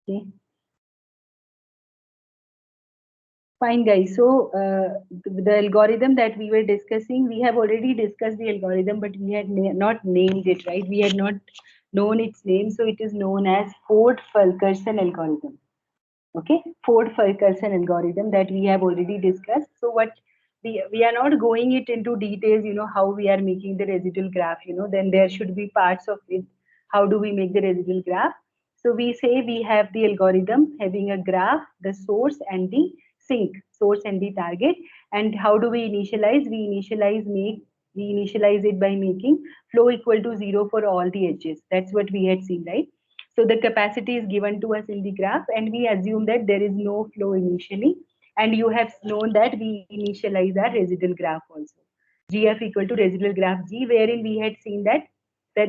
Okay. Fine, guys. So the algorithm that we were discussing, we have already discussed the algorithm, but we had not named it, right? We had not known its name. So it is known as Ford-Fulkerson algorithm. Okay, Ford-Fulkerson algorithm that we have already discussed. So what we are not going it into details, how we are making the residual graph, then there should be parts of it. How do we make the residual graph? So we say we have the algorithm having a graph, the source and the sink, source and the target. And how do we initialize? We initialize it by making flow equal to 0 for all the edges. That's what we had seen, right? So the capacity is given to us in the graph, and we assume that there is no flow initially. And you have known that we initialize our residual graph also. GF equal to residual graph G, wherein we had seen that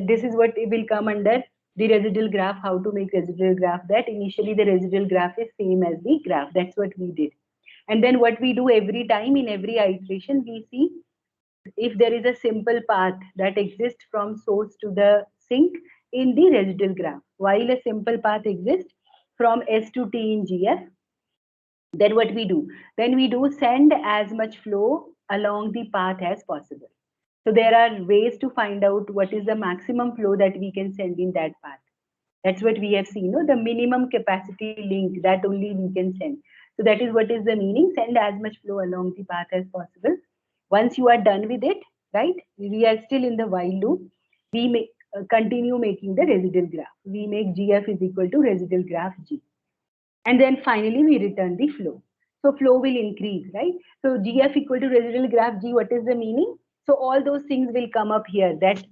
this is what it will come under the residual graph. How to make residual graph? That initially the residual graph is same as the graph. That's what we did. And then what we do every time in every iteration, we see if there is a simple path that exists from source to the sink in the residual graph. While a simple path exists from S to T in GF, then what we do? Then we do send as much flow along the path as possible. So there are ways to find out what is the maximum flow that we can send in that path. That's what we have seen, no? The minimum capacity link that only we can send. So that is what is the meaning, send as much flow along the path as possible. Once you are done with it, right, we are still in the while loop. We make, continue making the residual graph. We make GF is equal to residual graph G. And then finally we return the flow. So flow will increase, right? So GF equal to residual graph G, what is the meaning? So all those things will come up here, that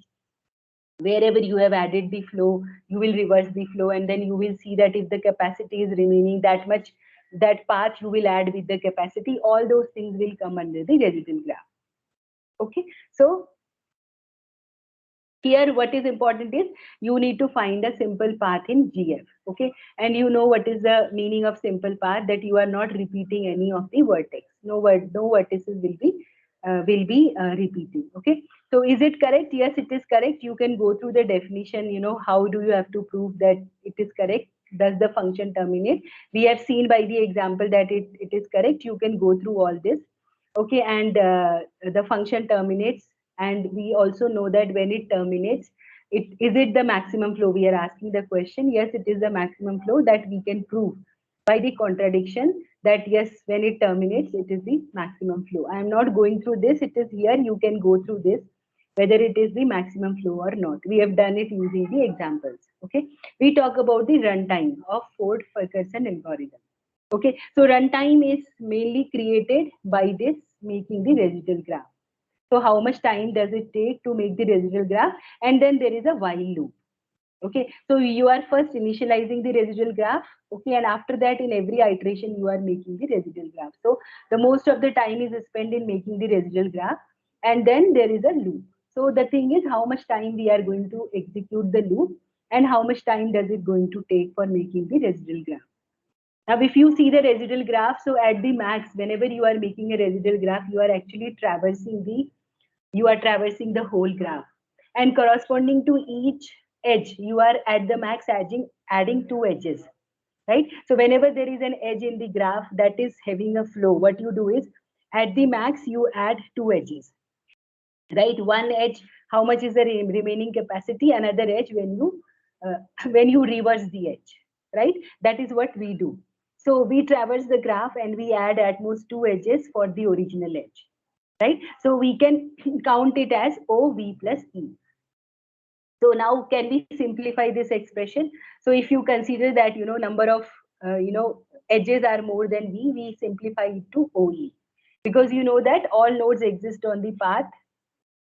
wherever you have added the flow, you will reverse the flow, and then you will see that if the capacity is remaining that much, that path you will add with the capacity, all those things will come under the residual graph. Okay, so here what is important is you need to find a simple path in GF. Okay, and you know what is the meaning of simple path, that you are not repeating any of the vertex. No vertices will be repeating. Okay, so is it correct? Yes, it is correct. You can go through the definition. How do you have to prove that it is correct? Does the function terminate? We have seen by the example that it is correct. You can go through all this. Okay, and the function terminates, and we also know that when it terminates, is it the maximum flow? We are asking the question. Yes, it is the maximum flow, that we can prove by the contradiction, that yes, when it terminates, it is the maximum flow. I am not going through this. It is here. You can go through this, whether it is the maximum flow or not. We have done it using the examples. Okay, we talk about the runtime of Ford-Fulkerson algorithm. Okay, so runtime is mainly created by this making the residual graph. So how much time does it take to make the residual graph? And then there is a while loop. Okay, so you are first initializing the residual graph. Okay, and after that, in every iteration, you are making the residual graph. So the most of the time is spent in making the residual graph, and then there is a loop. So the thing is, how much time we are going to execute the loop, and how much time does it going to take for making the residual graph. Now, if you see the residual graph, so at the max, whenever you are making a residual graph, you are traversing the whole graph, and corresponding to each edge, you are at the max adding two edges, right? So whenever there is an edge in the graph that is having a flow, what you do is at the max you add two edges, right? One edge, how much is the remaining capacity? Another edge when you uh, when you reverse the edge, right? That is what we do. So we traverse the graph and we add at most two edges for the original edge, right? So we can count it as OV plus E. So now can we simplify this expression? So if you consider that number of edges are more than we simplify it to OE, because you know that all nodes exist on the path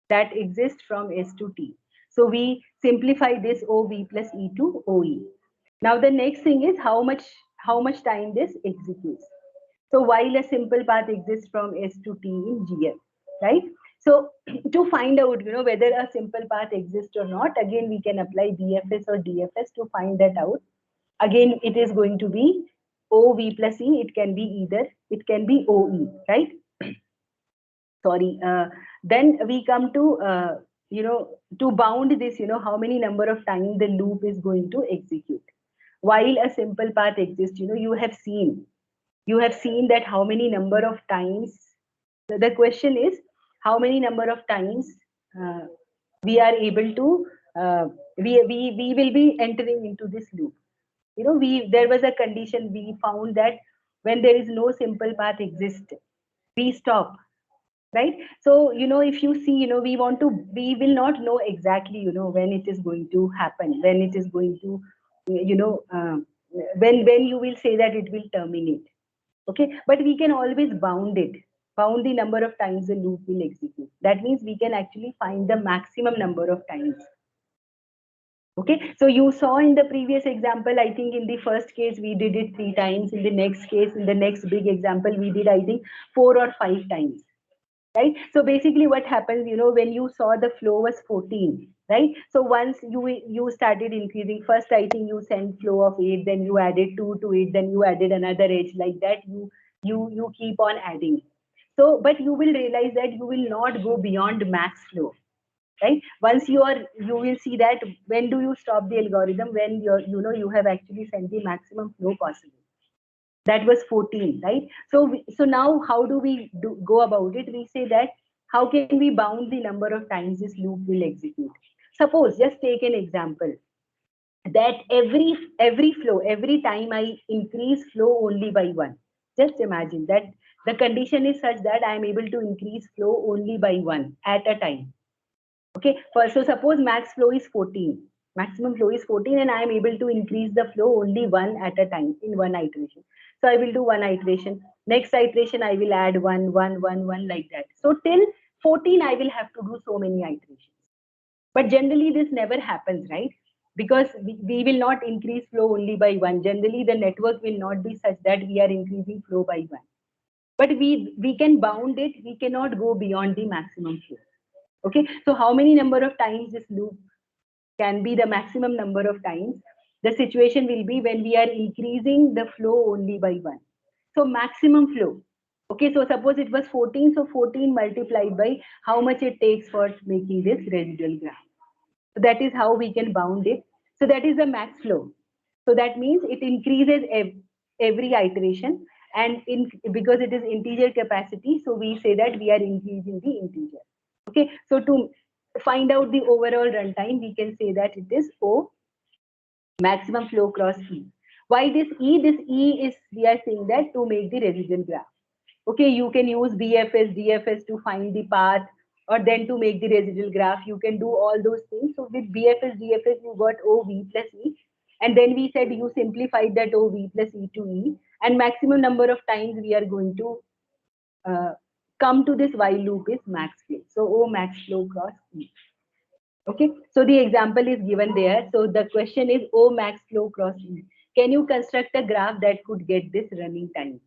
that exist from S to T. So we simplify this OV plus E to OE. Now the next thing is how much time this executes. So while a simple path exists from S to T in GF, right? So to find out whether a simple path exists or not, again we can apply BFS or DFS to find that out. Again, it is going to be OV plus E. It can be either. It can be OE, right? Sorry. Then we come to to bound this, how many number of time the loop is going to execute. while a simple path exists. You have seen that how many number of times, the question is how many number of times uh, we are able to we will be entering into this loop. We there was a condition, we found that when there is no simple path exist, we stop, right? So if you see, we will not know exactly when it is going to happen, when it is going to you know uh, when you will say that it will terminate. Okay, but we can always bound the number of times the loop will execute. That means we can actually find the maximum number of times. Okay, so you saw in the previous example, I think in the first case we did it 3 times. In the next case, in the next big example, we did, I think, 4 or 5 times, right? So basically what happens, when you saw the flow was 14, right? So once you started increasing, first I think you sent flow of 8, then you added 2 to it, then you added another edge, like that you keep on adding. So but you will realize that you will not go beyond max flow, right? Once you will see that when do you stop the algorithm, when you have actually sent the maximum flow possible. That was 14, right? So now how do we go about it? We say that how can we bound the number of times this loop will execute? Suppose, just take an example, that every flow, every time I increase flow only by 1. Just imagine that the condition is such that I am able to increase flow only by 1 at a time. Okay, so suppose max flow is 14, maximum flow is 14, and I am able to increase the flow only 1 at a time in one iteration. So I will do one iteration. Next iteration, I will add 1, 1, 1, 1, like that. So till 14, I will have to do so many iterations. But generally, this never happens, right? Because we will not increase flow only by 1. Generally, the network will not be such that we are increasing flow by 1. But we can bound it, we cannot go beyond the maximum flow. Okay, so how many number of times this loop can be the maximum number of times? The situation will be when we are increasing the flow only by 1. So maximum flow. Okay, so suppose it was 14, so 14 multiplied by how much it takes for making this residual graph. So that is how we can bound it. So that is the max flow. So that means it increases every iteration, and because it is integer capacity, so we say that we are increasing the integer. Okay, so to find out the overall runtime, we can say that it is O maximum flow cross E. Why this E? This E is, we are saying that to make the residual graph. Okay, you can use BFS, DFS to find the path, or then to make the residual graph. You can do all those things. So with BFS, DFS, you got OV plus E. And then we said you simplified that OV plus E to E. And maximum number of times we are going to uh, come to this while loop is max flow. So O max flow cross E. Okay, so the example is given there. So the question is O max flow cross E. Can you construct a graph that could get this running time?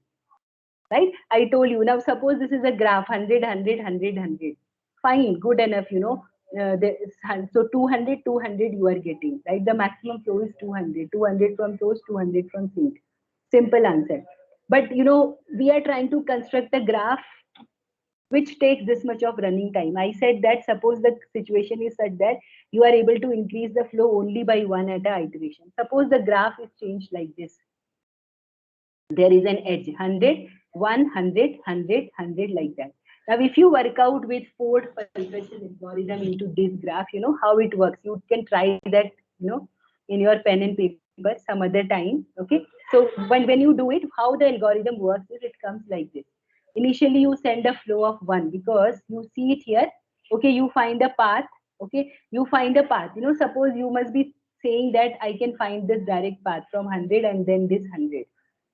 Right? I told you. Now suppose this is a graph 100, 100, 100, 100. Fine, good enough, so 200, 200 you are getting, right? The maximum flow is 200, 200 from source, 200 from sink. Simple answer. But we are trying to construct a graph which takes this much of running time. I said that suppose the situation is such that you are able to increase the flow only by 1 at a iteration. Suppose the graph is changed like this. There is an edge, 100, 100, 100, 100, like that. Now, if you work out with Ford-Fulkerson algorithm into this graph, you know how it works. You can try that, in your pen and paper some other time. Okay. So when you do it, how the algorithm works is it comes like this. Initially, you send a flow of 1 because you see it here. Okay, you find a path. Okay, you find a path. Suppose you must be saying that I can find this direct path from 100 and then this 100.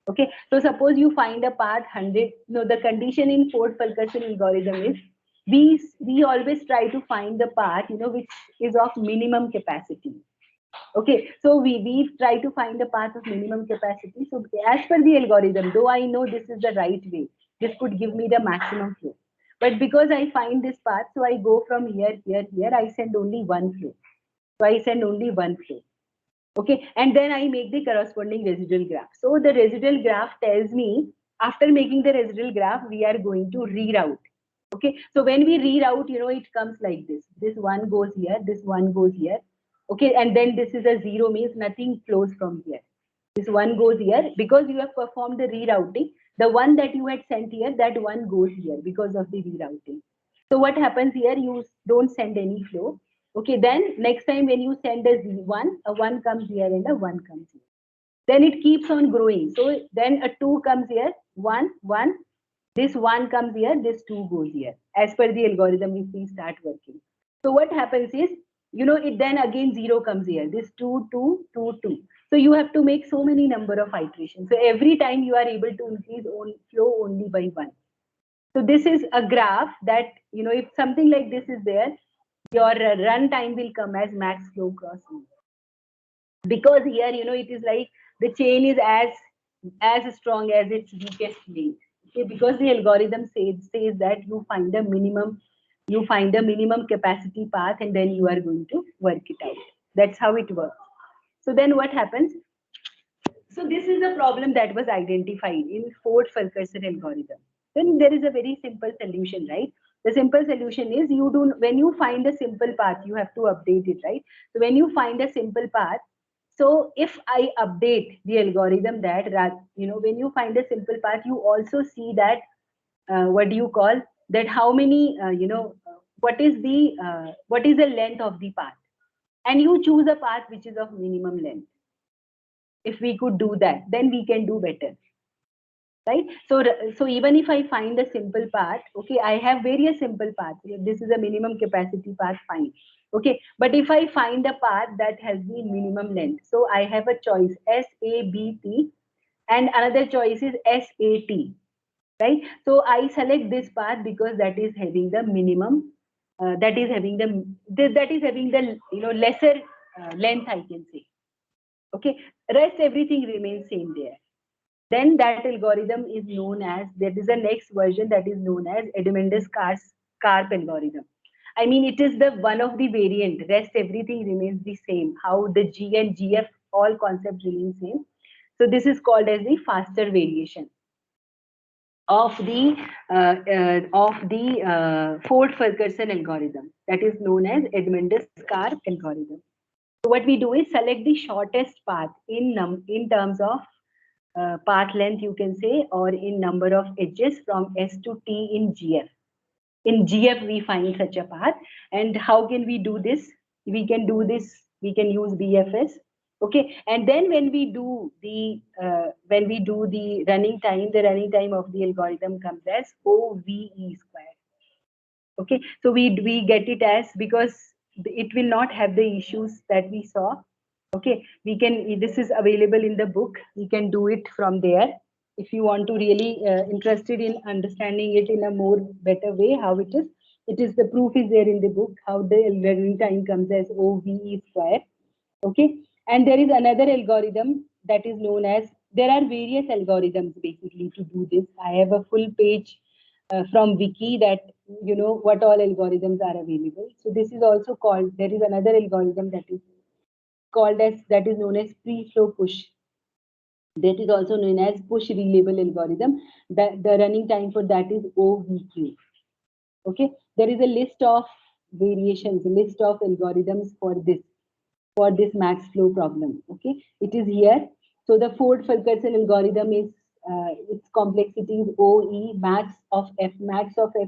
Okay, so suppose you find a path 100. No, the condition in Ford-Fulkerson algorithm is we always try to find the path which is of minimum capacity. Okay, so we try to find the path of minimum capacity. So as per the algorithm, though I know this is the right way, this could give me the maximum flow. But because I find this path, so I go from here, here, here. I send only one flow. So I send only one flow. Okay, and then I make the corresponding residual graph. So the residual graph tells me after making the residual graph, we are going to reroute. Okay, so when we reroute, it comes like this. This one goes here, this one goes here. Okay, and then this is a 0, means nothing flows from here. This one goes here because you have performed the rerouting. The one that you had sent here, that one goes here because of the rerouting. So what happens here? You don't send any flow. Okay, then next time when you send a one comes here and a one comes here. Then it keeps on growing. So then a two comes here, one. This one comes here, this two goes here. As per the algorithm, if we start working. So what happens is, it then again zero comes here. This two, two, two, two. So you have to make so many number of iterations. So every time you are able to increase flow only by one. So this is a graph that, if something like this is there, your run time will come as max flow cross mean. Because here, it is like the chain is as strong as its weakest link. Okay, because the algorithm says that you find a minimum capacity path and then you are going to work it out. That's how it works. So then what happens? So this is a problem that was identified in Ford-Fulkerson algorithm. Then there is a very simple solution, right? The simple solution is when you find a simple path, you have to update it, right? So when you find a simple path, so if I update the algorithm when you find a simple path, you also see that what do you call that? How many what is the length of the path, and you choose a path which is of minimum length. If we could do that, then we can do better, right? So even if I find a simple path, okay, I have various simple paths. This is a minimum capacity path, fine, okay. But if I find a path that has the minimum length, so I have a choice SABT and another choice is SAT, right? So I select this path because that is having the minimum, that is having the lesser length, I can say. Okay, rest everything remains same there. Then that algorithm is known as, there is a next version that is known as Edmondes-Karp algorithm. I mean, it is the one of the variant. Rest everything remains the same. How the G and GF all concepts remain same. So this is called as the faster variation of the Ford-Fulkerson algorithm, that is known as Edmondes-Karp algorithm. So what we do is select the shortest path in terms of path length, you can say, or in number of edges from S to T in GF. In GF, we find such a path. And how can we do this? We can do this. We can use BFS. Okay. And then when we do the running time, the running time of the algorithm comes as OVE square. Okay. So we get it as, because it will not have the issues that we saw. Okay, this is available in the book. We can do it from there. If you want to really interested in understanding it in a more better way, how it is the proof is there in the book, how the learning time comes as OVE square. Okay, and there is another algorithm that is known as, there are various algorithms basically to do this. I have a full page from wiki that what all algorithms are available. So this is also called, there is another algorithm that is known as pre-flow push. That is also known as push relabel algorithm. The running time for that is OVQ. Okay, there is a list of variations, a list of algorithms for this max flow problem. Okay, it is here. So the Ford-Fulkerson algorithm is its complexity is OE. Max of F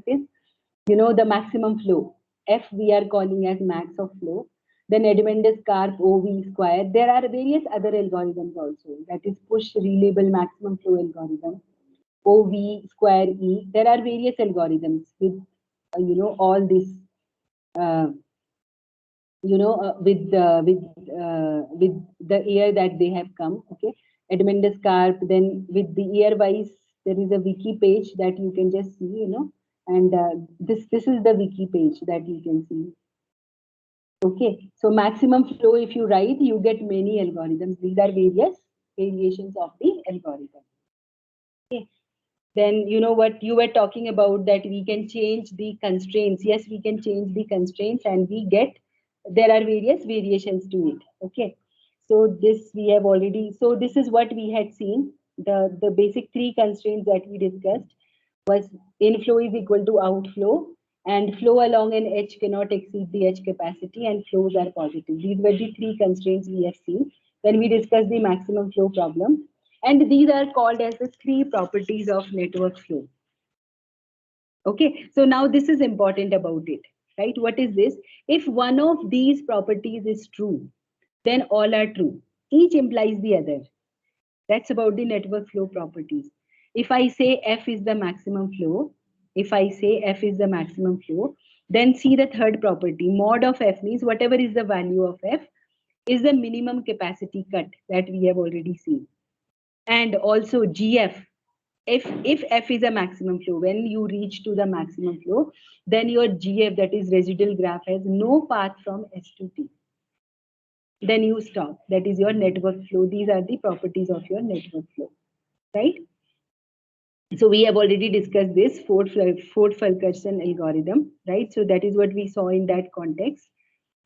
is the maximum flow. F we are calling as max of flow. Then Edmondes-Karp OV square. There are various other algorithms also. That is push relabel maximum flow algorithm, OV square E. There are various algorithms with all this with the year that they have come. Okay, Edmondes-Karp. Then with the year wise, there is a wiki page that you can just see. And this is the wiki page that you can see. Okay, so maximum flow, if you write, you get many algorithms. These are various variations of the algorithm. Okay. Then what you were talking about, that we can change the constraints. Yes, we can change the constraints, and there are various variations to it. Okay, so this we have already. So this is what we had seen. The basic three constraints that we discussed was inflow is equal to outflow, and flow along an edge cannot exceed the edge capacity, and flows are positive. These were the three constraints we have seen. when we discussed the maximum flow problem. And these are called as the three properties of network flow. Okay, so now this is important about it, right? What is this? If one of these properties is true, then all are true. Each implies the other. That's about the network flow properties. If I say F is the maximum flow, if I say F is the maximum flow, then see the third property. Mod of F means whatever is the value of F is the minimum capacity cut that we have already seen. And also GF, if F is a maximum flow, when you reach to the maximum flow, then your GF, that is residual graph, has no path from S to T. Then you stop. That is your network flow. These are the properties of your network flow, right? So we have already discussed this Ford-Fulkerson algorithm, right? So that is what we saw in that context.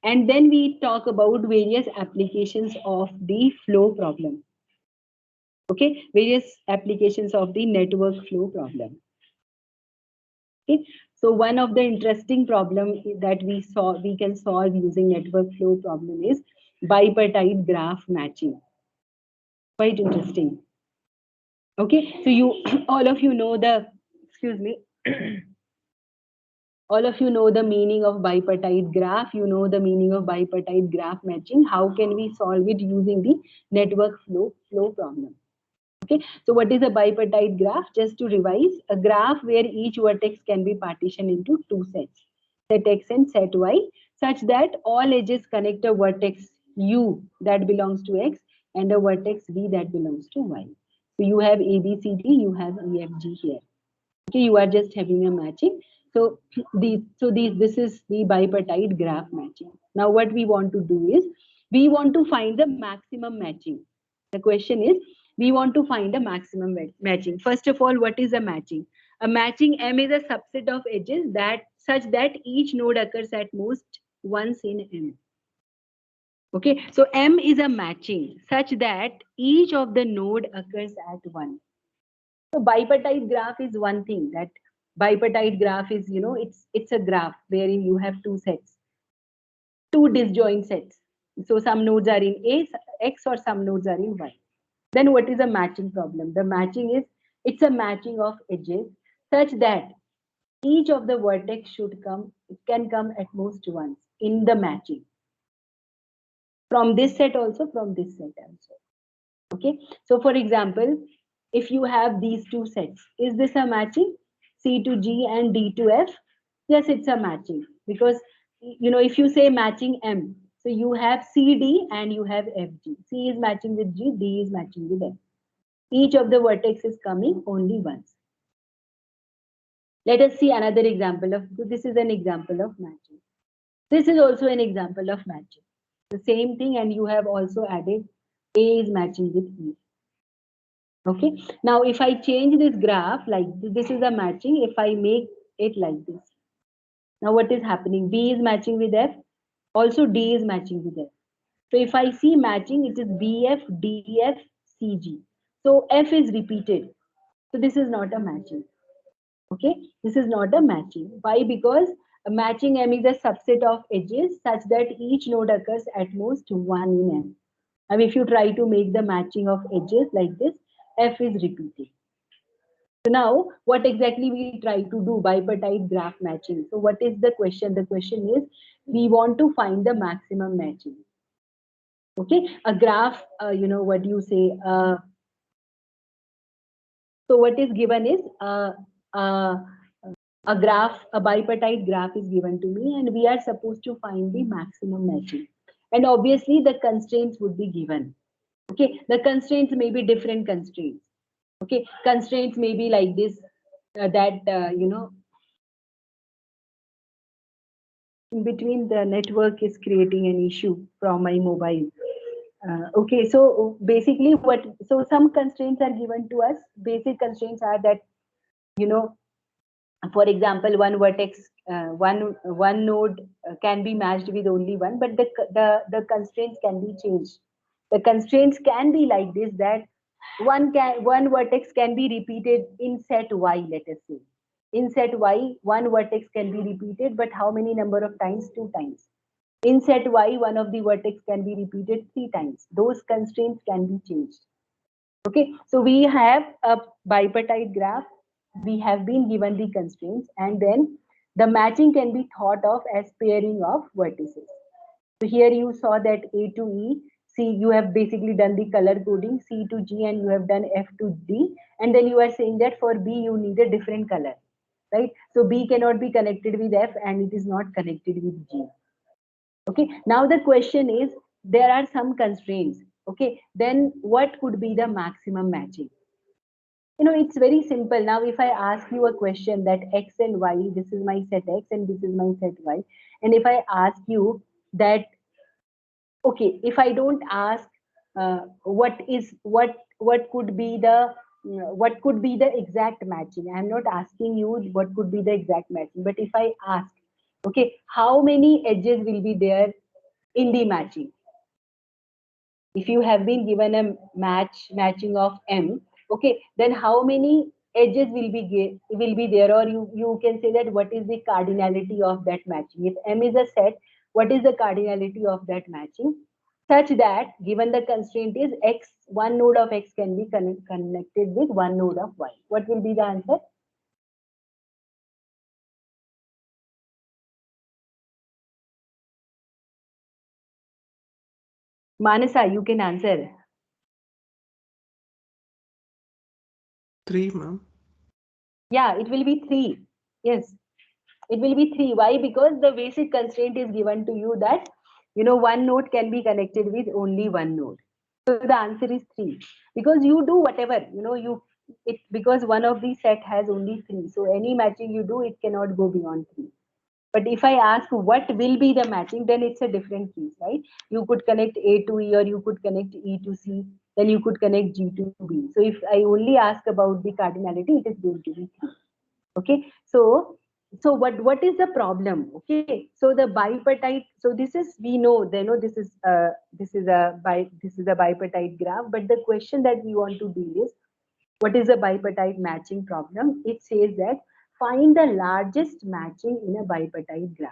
And then we talk about various applications of the flow problem. Okay, various applications of the network flow problem. Okay, so one of the interesting problem that we can solve using network flow problem is bipartite graph matching. Quite interesting. Okay, so you all of you know the, excuse me, all of you know the meaning of bipartite graph. You know the meaning of bipartite graph matching. How can we solve it using the network flow problem? Okay, so what is a bipartite graph? Just to revise, a graph where each vertex can be partitioned into two sets, set X and set Y, such that all edges connect a vertex U that belongs to X and a vertex V that belongs to Y. So you have A, B, C, D, you have E, F, G here. Okay, you are just having a matching. So this is the bipartite graph matching. Now what we want to do is we want to find the maximum matching. The question is we want to find a maximum matching. First of all, what is a matching? A matching M is a subset of edges that such that each node occurs at most once in M. Okay, so M is a matching such that each of the node occurs at one. So bipartite graph is one thing. That bipartite graph is, it's a graph wherein you have two sets, two disjoint sets. So some nodes are in X or some nodes are in Y. Then what is a matching problem? The matching is, it's a matching of edges such that each of the vertex can come at most once in the matching. From this set also, from this set also. Okay, so for example, if you have these two sets, is this a matching? C to G and D to F? Yes, it's a matching, because if you say matching M, so you have CD and you have FG. C is matching with G, D is matching with F. Each of the vertex is coming only once. Let us see another example of, this is an example of matching. This is also an example of matching. The same thing, and you have also added A is matching with E. Okay, now if I change this graph, like this is a matching, if I make it like this, now what is happening? B is matching with F, also D is matching with F. So if I see matching, it is BF, DF, CG. So F is repeated. So this is not a matching. Okay, this is not a matching. Why? Because a matching M is a subset of edges such that each node occurs at most one in M. And if you try to make the matching of edges like this, F is repeated. So now, what exactly we try to do? Bipartite graph matching. So what is the question? The question is, we want to find the maximum matching. Okay, a graph, what you say. So what is given is a graph, a bipartite graph is given to me, and we are supposed to find the maximum matching. And obviously, the constraints would be given. Okay, the constraints may be different constraints. Okay, constraints may be like this, in between the network is creating an issue from my mobile. Okay, so basically so some constraints are given to us. Basic constraints are that, for example, one vertex, one node can be matched with only one, but the constraints can be changed. The constraints can be like this, that one vertex can be repeated in set Y, let us say. In set Y, one vertex can be repeated, but how many number of times? Two times. In set Y, one of the vertex can be repeated 3 times. Those constraints can be changed. Okay, so we have a bipartite graph. We have been given the constraints, and then the matching can be thought of as pairing of vertices. So here you saw that A to E, C, you have basically done the color coding, C to G, and you have done F to D. And then you are saying that for B, you need a different color, right? So B cannot be connected with F and it is not connected with G. Okay, now the question is, there are some constraints. Okay, then what could be the maximum matching? It's very simple. Now if I ask you a question that X and Y, this is my set X and this is my set Y, and if I ask you that, okay, if I don't ask what could be the exact matching, I'm not asking you what could be the exact matching, but if I ask, okay, how many edges will be there in the matching? If you have been given a matching of M, okay, then how many edges will be there? Or you can say that what is the cardinality of that matching? If M is a set, what is the cardinality of that matching, such that given the constraint is X, one node of X can be connected with one node of Y? What will be the answer? Manasa, you can answer. 3, ma'am. Yeah, it will be 3. Yes, it will be 3. Why? Because the basic constraint is given to you that one node can be connected with only one node. So the answer is 3. Because you do whatever, because one of the set has only 3. So any matching you do, it cannot go beyond 3. But if I ask what will be the matching, then it's a different case, right? You could connect A to E, or you could connect E to C, then you could connect G to B. So if I only ask about the cardinality, it is going to be 3. Okay, so what is the problem? Okay, so the bipartite, so this is, we know, they know this is a bipartite graph, but the question that we want to deal is, what is a bipartite matching problem? It says that find the largest matching in a bipartite graph.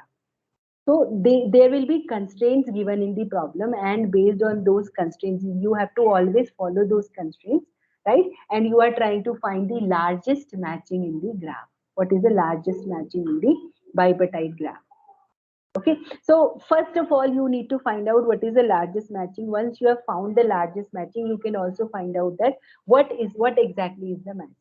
So there will be constraints given in the problem, and based on those constraints, you have to always follow those constraints, right? And you are trying to find the largest matching in the graph. What is the largest matching in the bipartite graph? Okay, so first of all, you need to find out what is the largest matching. Once you have found the largest matching, you can also find out that what exactly is the matching.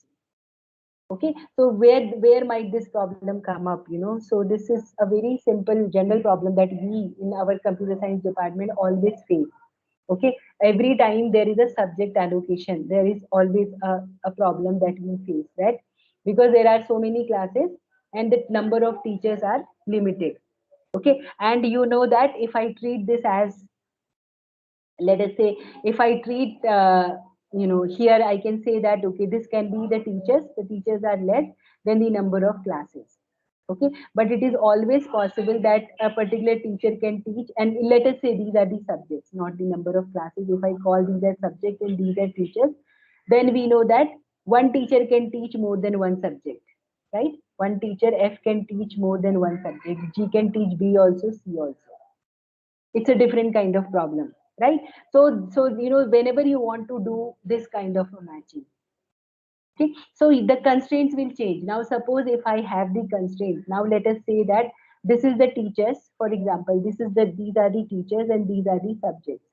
Okay, so where might this problem come up? So this is a very simple general problem that we in our computer science department always face. Okay, every time there is a subject allocation, there is always a problem that we face, right? Because there are so many classes and the number of teachers are limited. Okay, and you know that if I treat this as, let us say, if I treat here I can say that, okay, this can be the teachers are less than the number of classes. Okay, but it is always possible that a particular teacher can teach, and let us say these are the subjects, not the number of classes. If I call these as subjects and these are teachers, then we know that one teacher can teach more than one subject, right? One teacher F can teach more than one subject, G can teach B also, C also. It's a different kind of problem, right? So whenever you want to do this kind of a matching, okay, so the constraints will change. Now suppose if I have the constraints, now let us say that this is the teachers, for example, these are the teachers and these are the subjects.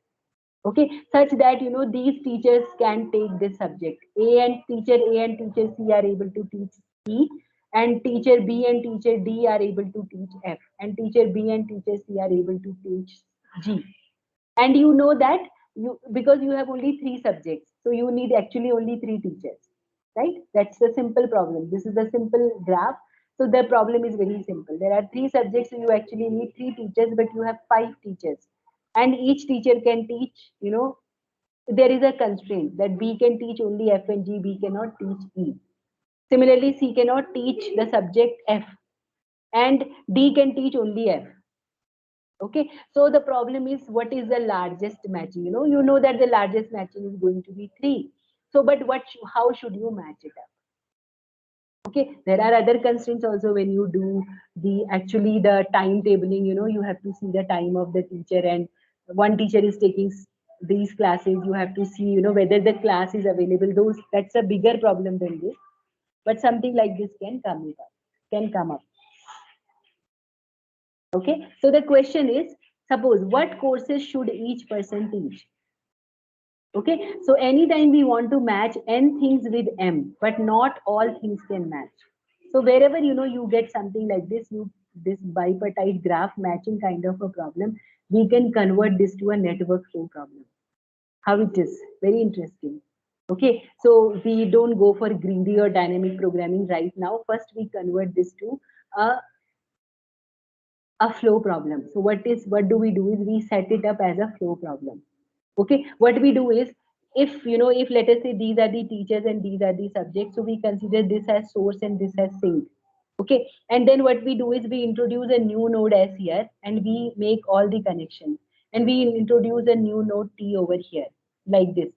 Okay, such that these teachers can take this subject A, and teacher C are able to teach C, and teacher B and teacher D are able to teach F, and teacher B and teacher C are able to teach G. And you know that, because you have only 3 subjects, so you need actually only 3 teachers, right? That's the simple problem. This is the simple graph. So the problem is very simple. There are 3 subjects, so you actually need 3 teachers, but you have 5 teachers, and each teacher can teach, there is a constraint that B can teach only F and G, B cannot teach E. Similarly, C cannot teach the subject F, and D can teach only F. Okay, so the problem is, what is the largest matching? You know that the largest matching is going to be 3. So but how should you match it up? Okay, there are other constraints also when you do the timetabling, you have to see the time of the teacher, and one teacher is taking these classes, you have to see, whether the class is available. That's a bigger problem than this, but something like this can come up. Okay, so the question is, suppose what courses should each person teach? Okay, so anytime we want to match n things with m, but not all things can match. So wherever you get something like this bipartite graph matching kind of a problem, we can convert this to a network flow problem. How it is? Very interesting. Okay, so we don't go for greedy or dynamic programming right now. First, we convert this to a a flow problem. So what do we do is we set it up as a flow problem. Okay, what we do is, if let us say these are the teachers and these are the subjects, so we consider this as source and this as sink. Okay, and then what we do is we introduce a new node S here and we make all the connections, and we introduce a new node T over here like this.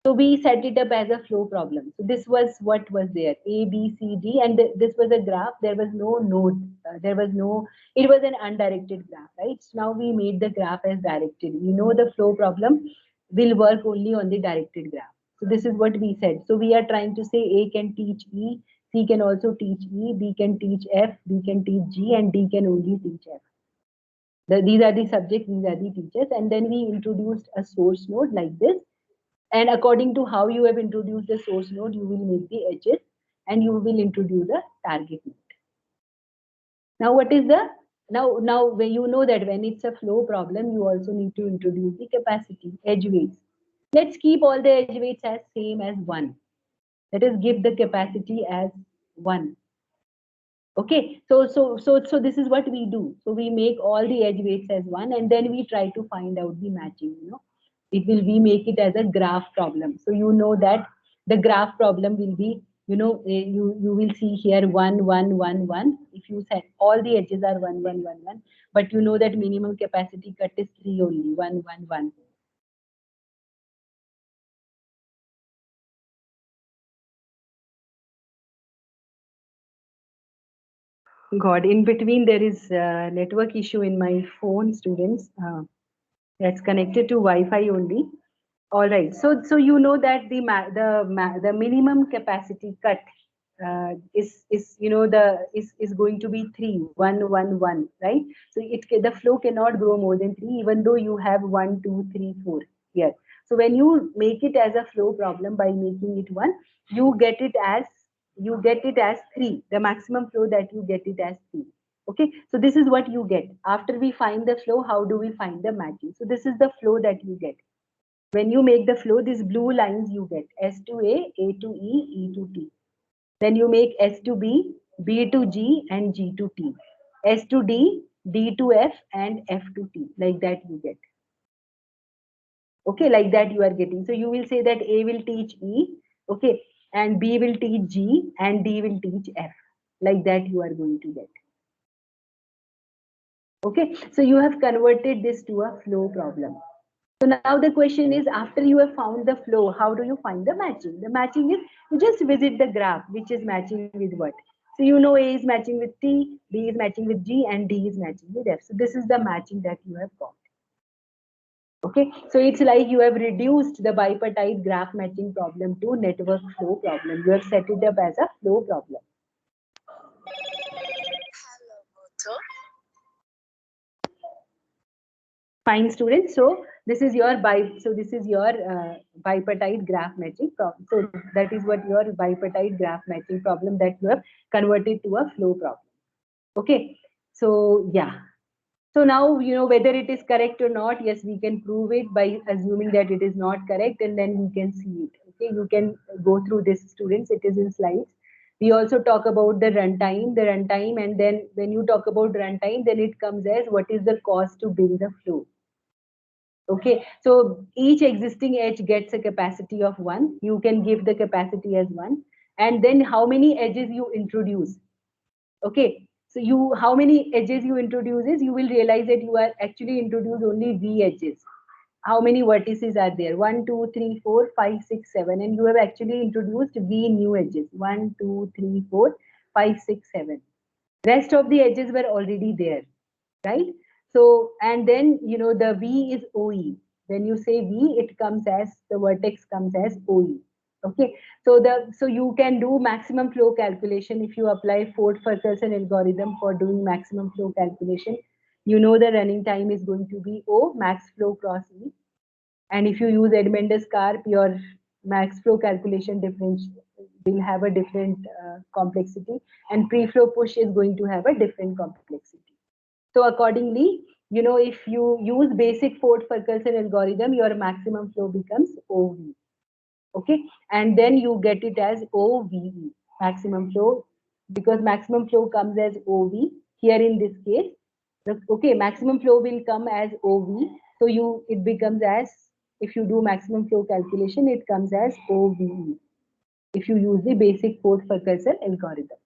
So we set it up as a flow problem. So this was what was there, A, B, C, D, and this was a graph. There was no node. It was an undirected graph, right? So now we made the graph as directed. We know the flow problem will work only on the directed graph. So this is what we said. So we are trying to say A can teach E, C can also teach E, B can teach F, B can teach G, and D can only teach F. These are the subjects, these are the teachers, and then we introduced a source node like this, and according to how you have introduced the source node, you will make the edges and you will introduce a target node. Now, what is the now when you know that when it's a flow problem, you also need to introduce the capacity, edge weights. Let's keep all the edge weights as same as 1. Let us give the capacity as 1. Okay, so this is what we do. So we make all the edge weights as 1, and then we try to find out the matching. We make it as a graph problem. So you know that the graph problem will be, you will see here 1 1 1 1. If you set all the edges are 1 1 1 1, but you know that minimum capacity cut is 3 only, 1 1 1. God, in between there is a network issue in my phone, students. That's connected to Wi-Fi only. All right. So you know that the minimum capacity cut is going to be 3 1 1 1, right? So the flow cannot grow more than 3, even though you have 1 2 3 4 here. So when you make it as a flow problem by making it 1, you get it as 3. The maximum flow that you get it as 3. Okay, so this is what you get. After we find the flow, how do we find the matching? So this is the flow that you get. When you make the flow, these blue lines you get S to A to E, E to T. Then you make S to B, B to G, and G to T. S to D, D to F, and F to T. Like that you get. Okay, like that you are getting. So you will say that A will teach E, okay, and B will teach G, and D will teach F. Like that you are going to get. Okay, so you have converted this to a flow problem. So now the question is, after you have found the flow, how do you find the matching? The matching is, you just visit the graph, which is matching with what? So you know A is matching with T, B is matching with G, and D is matching with F. So this is the matching that you have got. Okay, so it's like you have reduced the bipartite graph matching problem to network flow problem. You have set it up as a flow problem. Fine, students. So this is your bipartite graph matching problem. So that is what your bipartite graph matching problem that you have converted to a flow problem. Okay. So yeah. So now you know whether it is correct or not. Yes, we can prove it by assuming that it is not correct, and then we can see it. Okay, you can go through this, students. It is in slides. We also talk about the runtime, and then when you talk about runtime, then it comes as what is the cost to build the flow. Okay, so each existing edge gets a capacity of 1. You can give the capacity as 1, and then how many edges you introduce. Okay, so how many edges you introduce is, you will realize that you are actually introduce only V edges. how many vertices are there? 1, 2, 3, 4, 5, 6, 7. And you have actually introduced V new edges. 1, 2, 3, 4, 5, 6, 7. Rest of the edges were already there, right? So, and then, the V is OE. When you say V, it comes as, the vertex comes as OE. Okay, so you can do maximum flow calculation if you apply Ford-Fulkerson algorithm for doing maximum flow calculation. You know the running time is going to be O, max flow cross E. And if you use Edmonds-Karp, your max flow calculation difference will have a different complexity, and pre-flow push is going to have a different complexity. So accordingly, if you use basic Ford-Fulkerson algorithm, your maximum flow becomes OV. Okay, and then you get it as OVE, maximum flow, because maximum flow comes as OV. Here in this case, okay, maximum flow will come as OV. So it becomes as, if you do maximum flow calculation, it comes as OVE if you use the basic Ford-Fulkerson algorithm.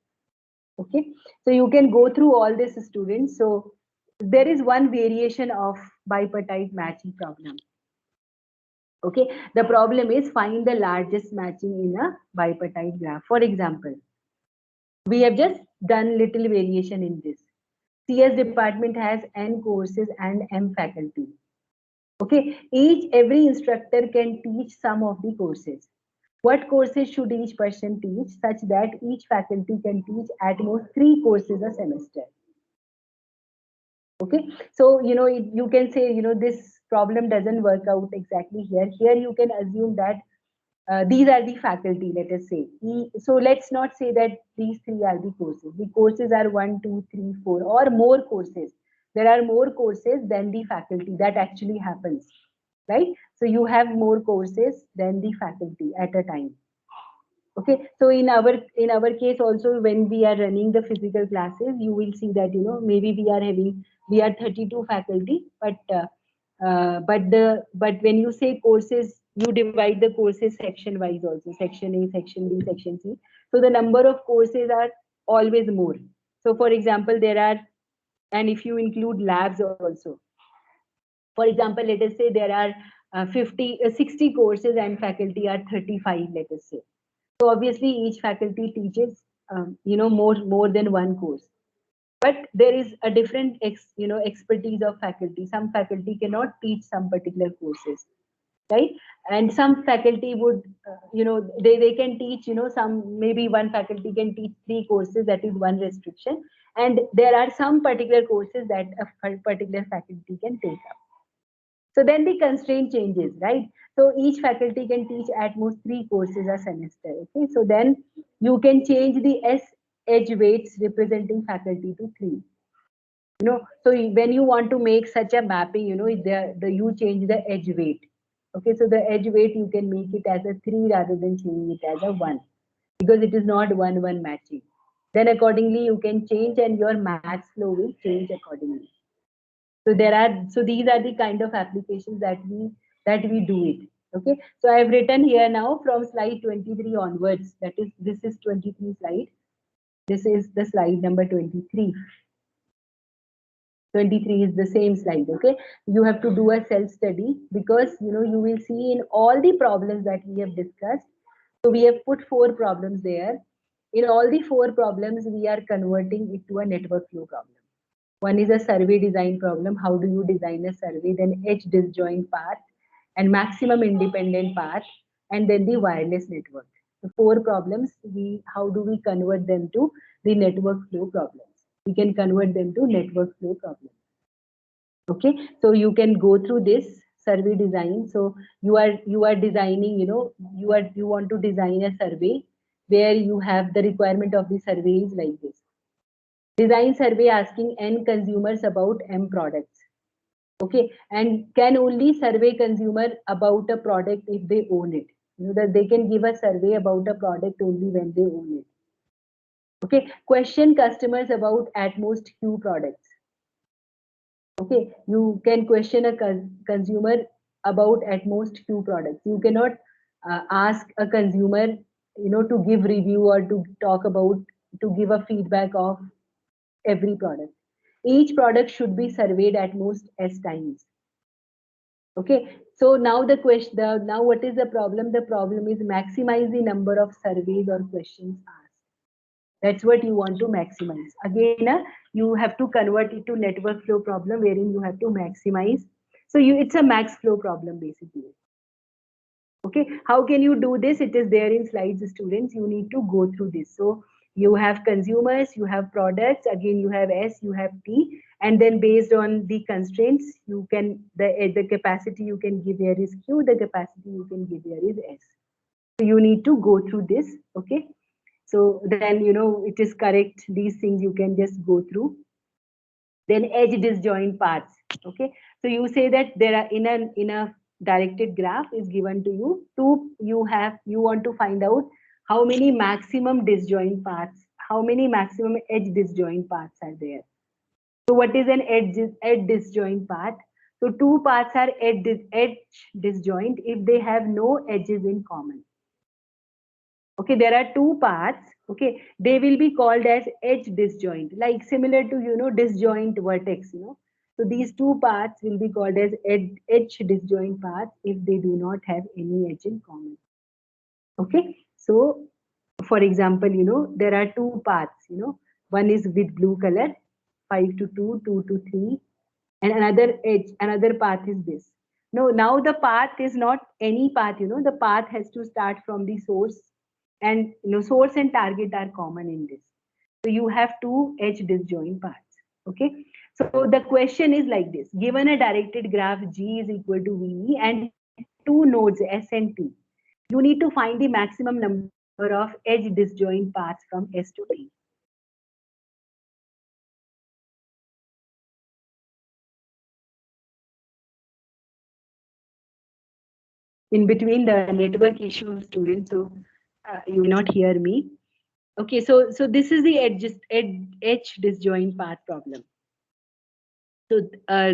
Okay, so you can go through all this, students. So there is one variation of bipartite matching problem. Okay, the problem is find the largest matching in a bipartite graph. For example, we have just done little variation in this. CS department has N courses and M faculty. Okay, every instructor can teach some of the courses. What courses should each person teach such that each faculty can teach at most 3 courses a semester? Okay, so you can say this problem doesn't work out exactly here. Here you can assume that these are the faculty, let us say. So let's not say that these 3 are the courses. The courses are 1, 2, 3, 4, or more courses. There are more courses than the faculty. That actually happens, right? So you have more courses than the faculty at a time. Okay, so in our case also, when we are running the physical classes, you will see that maybe we are 32 faculty, but when you say courses, you divide the courses section wise also, section A, section B, section C. So the number of courses are always more. So for example, there are, and if you include labs also, for example, let us say there are 60 courses and faculty are 35, let us say. So obviously each faculty teaches more than one course, but there is a different expertise of faculty. Some faculty cannot teach some particular courses, right? And some faculty would they can teach some, maybe one faculty can teach 3 courses, that is one restriction. And there are some particular courses that a particular faculty can take up. So then the constraint changes, right? So each faculty can teach at most 3 courses a semester. Okay, so then you can change the S edge weights representing faculty to 3. So when you want to make such a mapping, you change the edge weight. Okay, so the edge weight you can make it as a 3 rather than changing it as a 1, because it is not 1-1 matching. Then accordingly you can change, and your maths flow will change accordingly. So these are the kind of applications that we do it. Okay, so I have written here now from slide 23 onwards. This is 23 slide. This is the slide number 23. 23 is the same slide. Okay, you have to do a self study, because you will see in all the problems that we have discussed. So we have put 4 problems there. In all the 4 problems, we are converting it to a network flow problem. One is a survey design problem. How do you design a survey? Then H disjoint path and maximum independent path, and then the wireless network. The 4 problems, how do we convert them to the network flow problems? We can convert them to network flow problems. Okay, so you can go through this survey design. So you are designing, you want to design a survey where you have the requirement of the survey is like this. Design survey asking N consumers about M products. Okay, and can only survey consumer about a product if they own it. That they can give a survey about a product only when they own it. Okay, question customers about at most Q products. Okay, you can question a consumer about at most Q products. You cannot ask a consumer, to give review or to give a feedback of every product. Each product should be surveyed at most S times. Okay, so now the question, now what is the problem? The problem is maximize the number of surveys or questions asked. That's what you want to maximize. Again, you have to convert it to network flow problem wherein you have to maximize. So it's a max flow problem basically. Okay, how can you do this? It is there in slides, students. You need to go through this. So you have consumers, you have products, again you have S, you have T, and then based on the constraints, you can the capacity you can give here is Q, the capacity you can give here is S. So you need to go through this. Okay, so then it is correct. These things you can just go through. Then edge disjoint paths. Okay, so you say that there are in a directed graph is given to you. You want to find out how many maximum disjoint paths, how many maximum edge disjoint paths are there. So what is an edge disjoint path? So two paths are edge disjoint if they have no edges in common. Okay, there are two paths. Okay, they will be called as edge disjoint, like similar to disjoint vertex. So these two paths will be called as edge disjoint paths if they do not have any edge in common. Okay, so for example, there are two paths. One is with blue color, 5 to 2, 2 to 3, and another path is this. No, now the path is not any path. The path has to start from the source, and source and target are common in this. So you have two edge disjoint paths. Okay, so the question is like this: given a directed graph G is equal to VE and two nodes S and T, you need to find the maximum number of edge disjoint paths from S to T. In between the network issue, students, so you may not hear me. Okay, so this is the edge disjoint path problem. So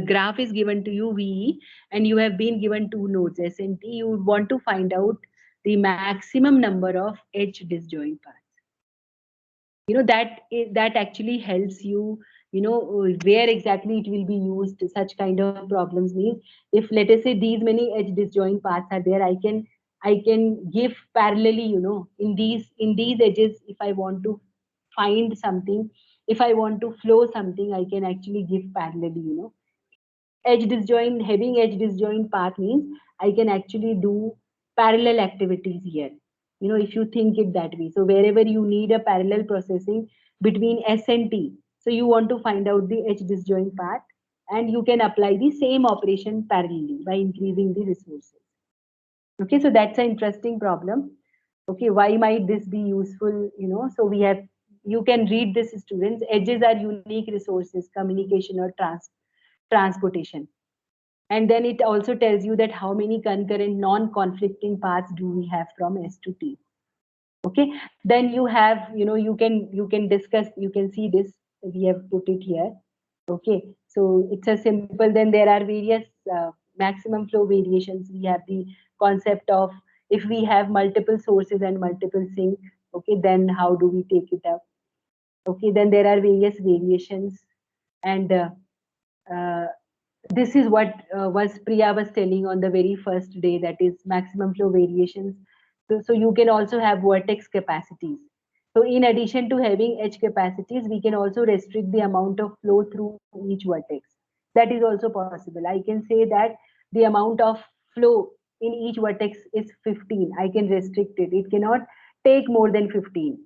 graph is given to you VE, and you have been given two nodes S and T. You want to find out the maximum number of edge disjoint paths. That actually helps you. Where exactly it will be used. Such kind of problems means, if let us say these many edge disjoint paths are there, I can give parallelly. In these edges, if I want to find something, if I want to flow something, I can actually give parallelly. Edge disjoint Having edge disjoint path means I can actually do parallel activities here. If you think it that way, so wherever you need a parallel processing between S and T, so you want to find out the edge disjoint path, and you can apply the same operation parallelly by increasing the resources. Okay, so that's an interesting problem. Okay, why might this be useful? So you can read this, students. Edges are unique resources, communication or transportation. And then it also tells you that how many concurrent non-conflicting paths do we have from S to T. Okay, then you have, you can discuss, you can see this, we have put it here. Okay, so it's a simple, then there are various maximum flow variations. We have the concept of, if we have multiple sources and multiple sink, okay, then how do we take it up? Okay, then there are various variations, and uh, this is what was Priya was telling on the very first day, that is maximum flow variations. So you can also have vertex capacities. So in addition to having edge capacities, we can also restrict the amount of flow through each vertex. That is also possible. I can say that the amount of flow in each vertex is 15. I can restrict it. It cannot take more than 15.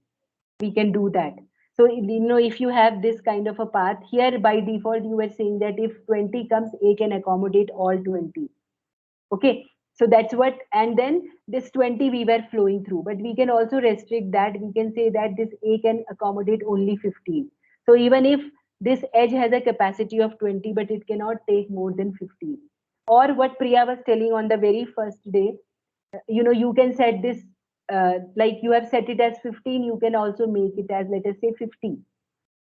We can do that. So if you have this kind of a path here, by default you were saying that if 20 comes, A can accommodate all 20. Okay, so that's what, and then this 20 we were flowing through, but we can also restrict that. We can say that this A can accommodate only 15. So even if this edge has a capacity of 20, but it cannot take more than 15. Or what Priya was telling on the very first day, you can set this, like you have set it as 15, you can also make it as, let us say, 50.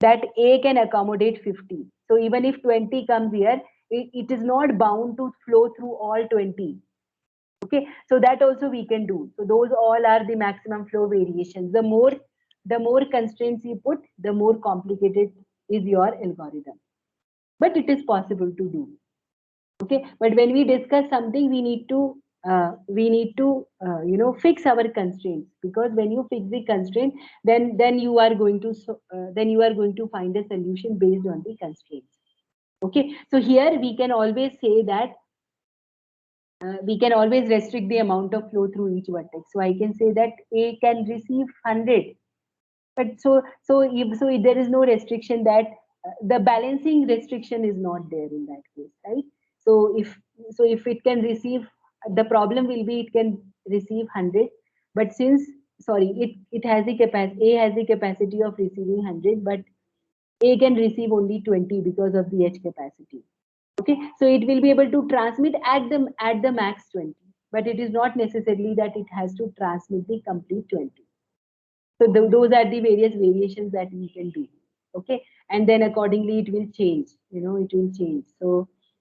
That A can accommodate 50. So even if 20 comes here, it is not bound to flow through all 20. Okay, so that also we can do. So those all are the maximum flow variations. The more constraints you put, the more complicated is your algorithm, but it is possible to do. Okay, but when we discuss something, we need to fix our constraints, because when you fix the constraint, then you are going to then you are going to find a solution based on the constraints. Okay, so here we can always say that we can always restrict the amount of flow through each vertex. So I can say that A can receive 100, but so if there is no restriction, that the balancing restriction is not there in that case, right? So if it can receive, the problem will be it can receive 100, but since, sorry, it has the capacity, A has the capacity of receiving 100, but A can receive only 20 because of the H capacity. Okay, so it will be able to transmit at the max 20, but it is not necessarily that it has to transmit the complete 20. So those are the various variations that we can do. Okay, and then accordingly it will change. It will change.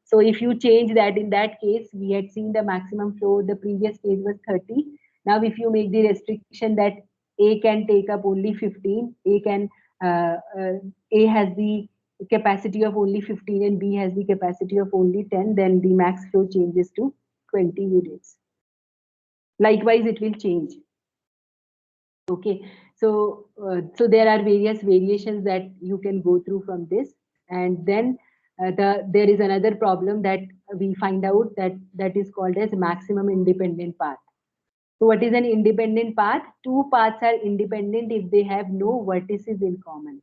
So if you change that, in that case, we had seen the maximum flow. The previous case was 30. Now, if you make the restriction that A can take up only 15, uh, uh, A has the capacity of only 15 and B has the capacity of only 10, then the max flow changes to 20 units. Likewise, it will change. Okay, so there are various variations that you can go through from this, and then there is another problem that we find out, that is called as maximum independent path. So what is an independent path? Two paths are independent if they have no vertices in common.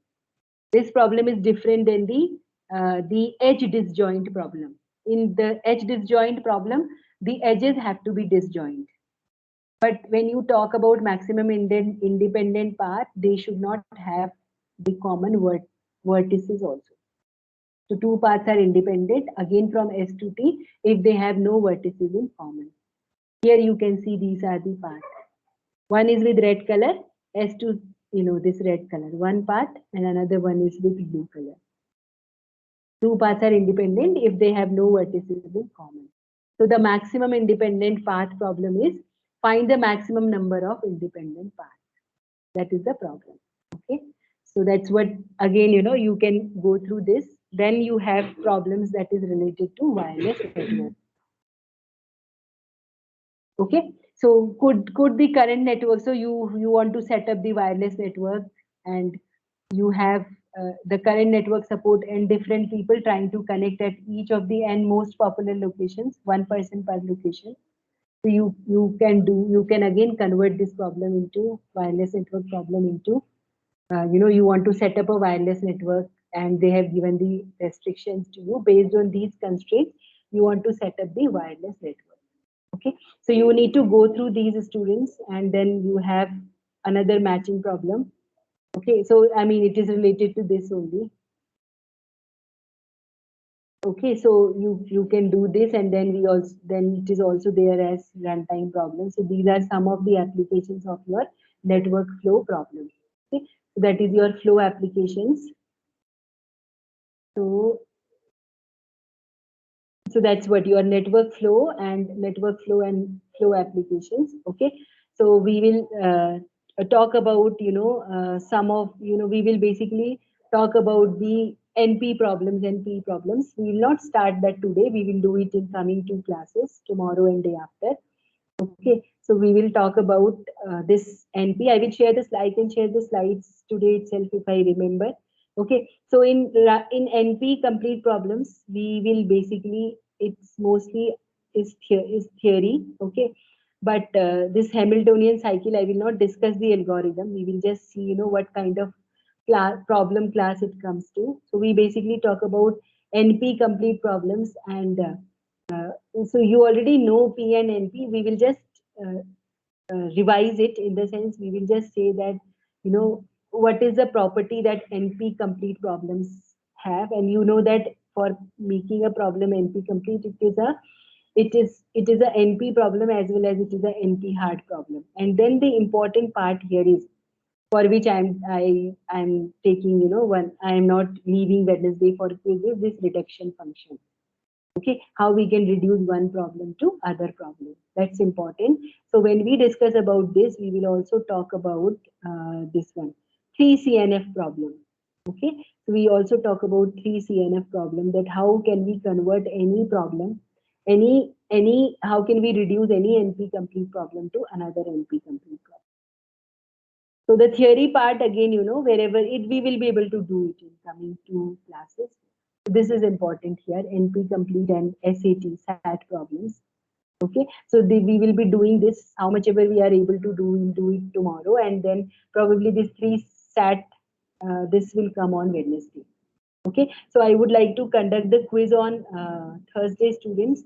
This problem is different than the edge disjoint problem. In the edge disjoint problem, the edges have to be disjoint. But when you talk about maximum independent path, they should not have the common vertices also. So two paths are independent, again from S to T, if they have no vertices in common. Here you can see these are the paths. One is with red color, S to, this red color, one path, and another one is with blue color. Two paths are independent if they have no vertices in common. So the maximum independent path problem is find the maximum number of independent paths. That is the problem. Okay, so that's what, again, you can go through this. Then you have problems that is related to wireless network. Okay, so could the current network, so you want to set up the wireless network, and you have the current network support and different people trying to connect at each of the n most popular locations, one person per location. So you can again convert this problem into wireless network problem into, you want to set up a wireless network, and they have given the restrictions to you. Based on these constraints, you want to set up the wireless network. Okay, so you need to go through these students, and then you have another matching problem. Okay, so I mean, it is related to this only. Okay, so you can do this, and then it is also there as runtime problem. So these are some of the applications of your network flow problem. Okay, so that is your flow applications. So that's what your network flow and flow applications. Okay, so we will talk about, some of, we will basically talk about the NP problems and P problems. We will not start that today. We will do it in coming two classes, tomorrow and day after. Okay, so we will talk about this NP. I will share the slide. I can share the slides today itself if I remember. Okay, so in NP complete problems, we will basically, it's mostly is theory. Okay, but this Hamiltonian cycle, I will not discuss the algorithm. We will just see, what kind of problem class it comes to. So we basically talk about NP complete problems, and so you already know P and NP. We will just uh, revise it, in the sense we will just say that, what is the property that NP complete problems have, and that for making a problem NP complete, it is a NP problem as well as it is a NP hard problem. And then the important part here is, for which I'm taking, one, I am not leaving Wednesday for quizzes, this reduction function. Okay, how we can reduce one problem to other problem. That's important. So when we discuss about this, we will also talk about this one, 3CNF problem. Okay, so we also talk about 3 CNF problem, that how can we convert any problem, how can we reduce any NP complete problem to another NP complete problem. So the theory part again, wherever we will be able to do it in coming 2 classes. This is important here, NP complete and SAT problems. Okay, so we will be doing this, how much ever we are able to do, we'll do it tomorrow, and then probably this 3 SAT, this will come on Wednesday. Okay, so I would like to conduct the quiz on Thursday, students.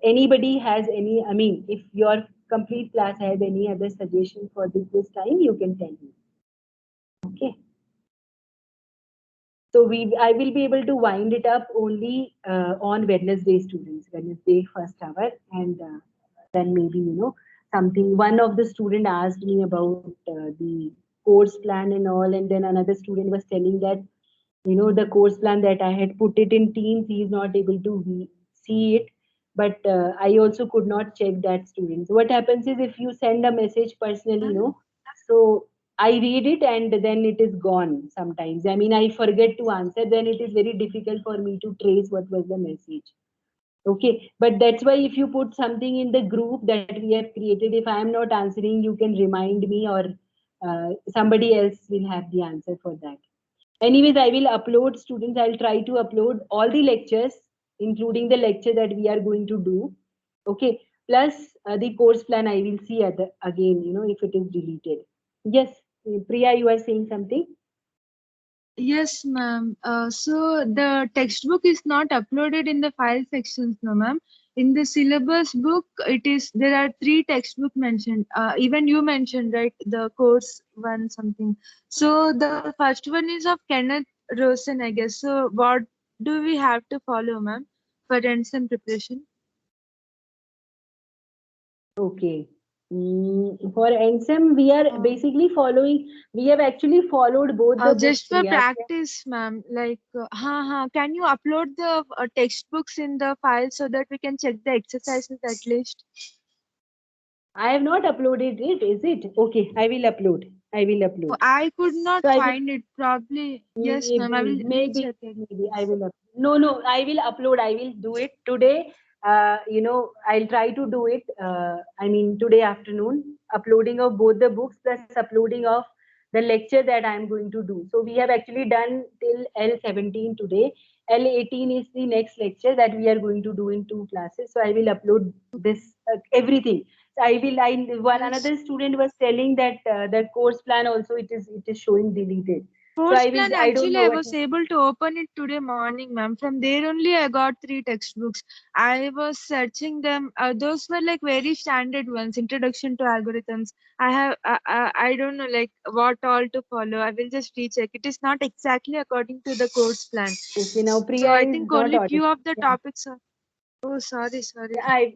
Anybody has any, I mean, if your complete class has any other suggestion for the quiz time, you can tell me. Okay. So I will be able to wind it up only on Wednesday, students, Wednesday first hour, and then maybe, something. One of the student asked me about the course plan and all, and then another student was telling that, the course plan that I had put it in Teams, he is not able to see it. But I also could not check that, students. What happens is, if you send a message personally, so I read it and then it is gone sometimes. I mean, I forget to answer, then it is very difficult for me to trace what was the message. Okay, but that's why if you put something in the group that we have created, if I am not answering, you can remind me, or somebody else will have the answer for that. Anyways, I will upload, students. I'll try to upload all the lectures, including the lecture that we are going to do. Okay, plus the course plan I will see again, if it is deleted. Yes, Priya, you are saying something? Yes, ma'am. So the textbook is not uploaded in the file sections, no, ma'am. In the syllabus book, there are 3 textbook mentioned. Even you mentioned, right, the course one something. So the first one is of Kenneth Rosen, I guess. So what do we have to follow, ma'am, for NSEM preparation? Okay. For NSEM, we are basically following, we have actually followed both the books. Just for practice, ma'am, like, can you upload the textbooks in the file so that we can check the exercises at least? I have not uploaded it, is it? Okay, I will upload. I will upload. I could not So find it. Probably, yes, ma'am. I will maybe recheck it. I will. No, I will upload. I will do it today. I'll try to do it. I mean, today afternoon, uploading of both the books plus uploading of the lecture that I am going to do. So we have actually done till L17 today. L18 is the next lecture that we are going to do in 2 classes. So I will upload this everything. So another student was telling that the course plan also it is showing deleted. So Course plan, I don't actually, know I what. was able to open it today morning, ma'am. From there only, I got 3 textbooks. I was searching them. Those were like very standard ones. Introduction to algorithms. I don't know like what all to follow. I will just recheck. It is not exactly according to the course plan. Okay, now So Priya I is think not only audible. few of the Yeah. topics are. Oh, sorry.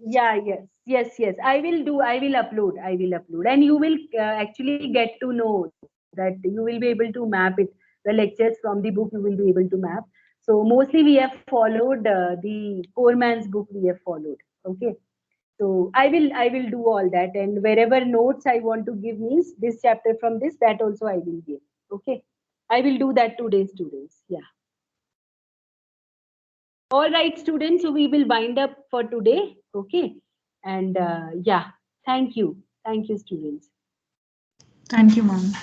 Yes. I will do. I will upload. And you will actually get to know that you will be able to map it. The lectures from the book you will be able to map. So mostly we have followed the Coreman's book. We have followed. Okay. So I will do all that, and wherever notes I want to give means this chapter from this, that also I will give. Okay. I will do that today, students. Yeah. All right, students. So we will wind up for today. Okay. And yeah, thank you. Thank you, students. Thank you, ma'am.